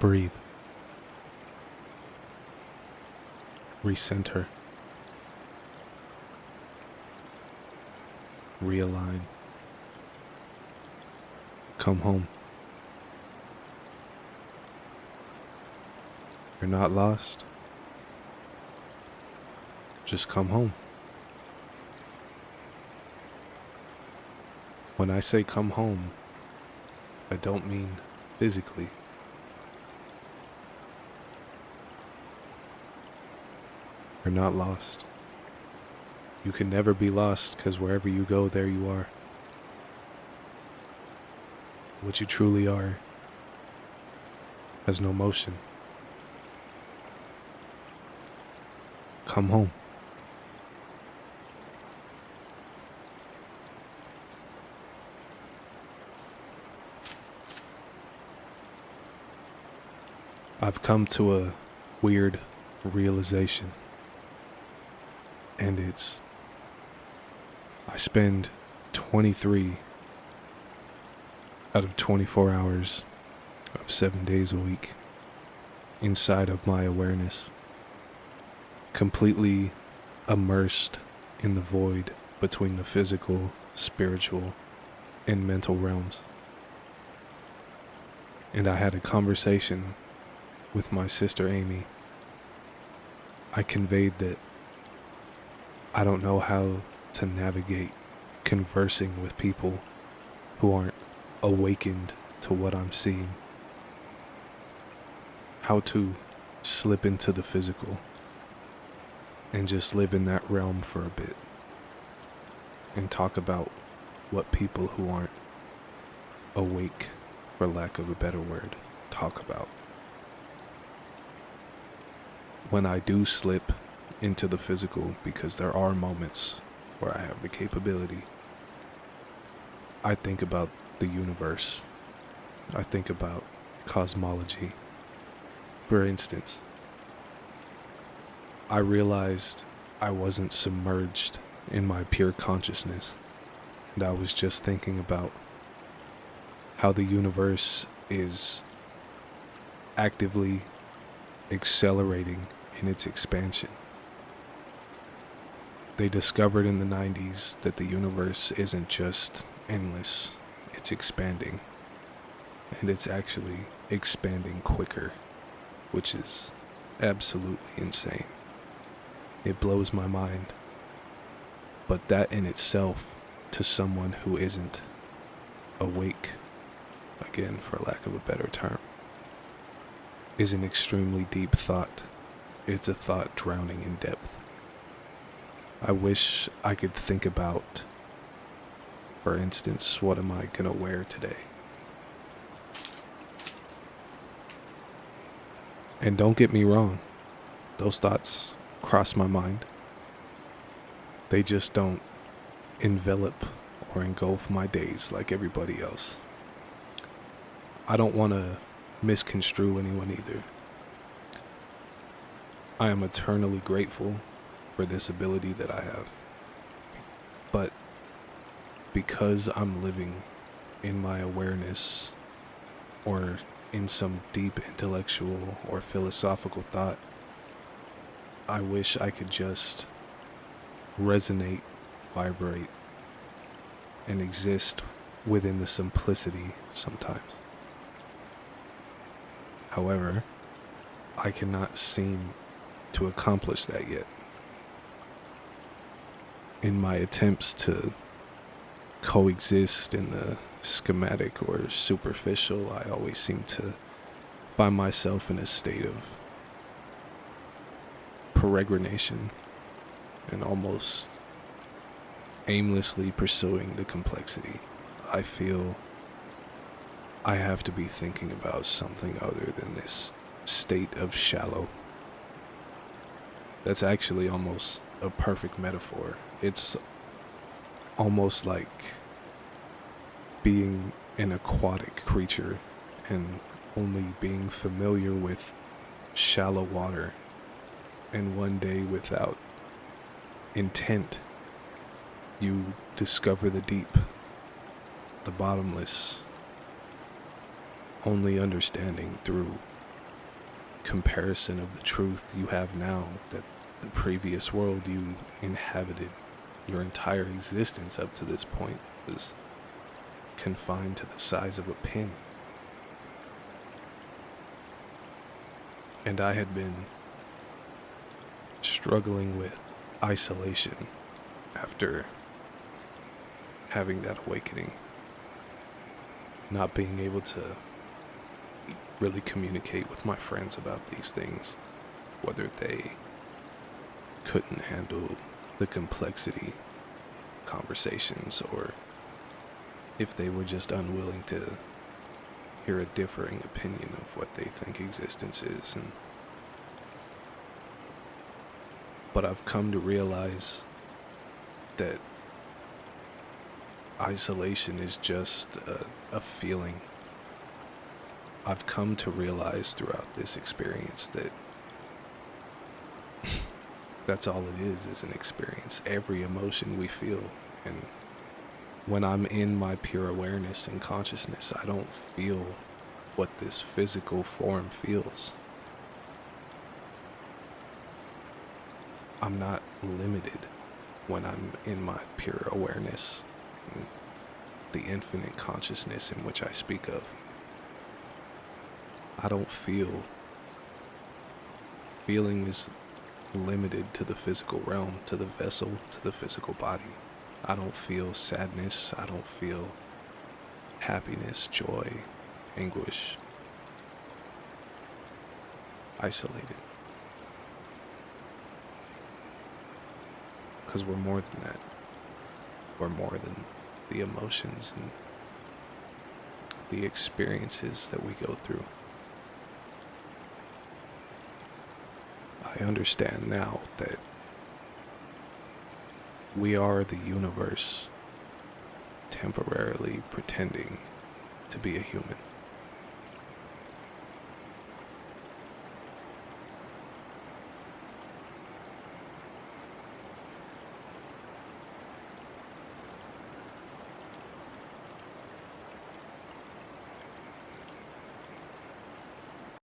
Breathe. Recenter. Realign. Come home. You're not lost. Just come home. When I say come home, I don't mean physically. You're not lost. You can never be lost because wherever you go, there you are. What you truly are has no motion. Come home. I've come to a weird realization, and I spend 23 out of 24 hours of 7 days a week inside of my awareness, completely immersed in the void between the physical, spiritual, and mental realms. And I had a conversation with my sister Amy. I conveyed that I don't know how to navigate conversing with people who aren't awakened to what I'm seeing. How to slip into the physical and just live in that realm for a bit and talk about what people who aren't awake, for lack of a better word, talk about. When I do slip into the physical, because there are moments where I have the capability, I think about the universe. I think about cosmology. For instance, I realized I wasn't submerged in my pure consciousness, and I was just thinking about how the universe is actively accelerating in its expansion. They discovered in the 90s that the universe isn't just endless, it's expanding. And it's actually expanding quicker, which is absolutely insane. It blows my mind. But that in itself, to someone who isn't awake, again, for lack of a better term, is an extremely deep thought. It's a thought drowning in depth. I wish I could think about, for instance, what am I gonna wear today? And don't get me wrong, those thoughts cross my mind. They just don't envelop or engulf my days like everybody else. I don't want to misconstrue anyone either. I am eternally grateful for this ability that I have. But because I'm living in my awareness or in some deep intellectual or philosophical thought, I wish I could just resonate, vibrate, and exist within the simplicity sometimes. However, I cannot seem to accomplish that yet. In my attempts to coexist in the schematic or superficial, I always seem to find myself in a state of peregrination and almost aimlessly pursuing the complexity. I feel I have to be thinking about something other than this state of shallow. That's actually almost a perfect metaphor. It's almost like being an aquatic creature and only being familiar with shallow water, and one day without intent you discover the deep, the bottomless, only understanding through comparison of the truth you have now, that the previous world you inhabited your entire existence up to this point was confined to the size of a pin. And I had been struggling with isolation after having that awakening, not being able to really communicate with my friends about these things, whether they couldn't handle the complexity of the conversations or if they were just unwilling to hear a differing opinion of what they think existence is. But I've come to realize that isolation is just a feeling. I've come to realize throughout this experience that that's all it is an experience. Every emotion we feel. And when I'm in my pure awareness and consciousness, I don't feel what this physical form feels. I'm not limited when I'm in my pure awareness and the infinite consciousness in which I speak of. I don't feel. Feeling is limited to the physical realm, to the vessel, to the physical body. I don't feel sadness. I don't feel happiness, joy, anguish. Isolated. Because we're more than that. We're more than the emotions and the experiences that we go through. I understand now that we are the universe temporarily pretending to be a human.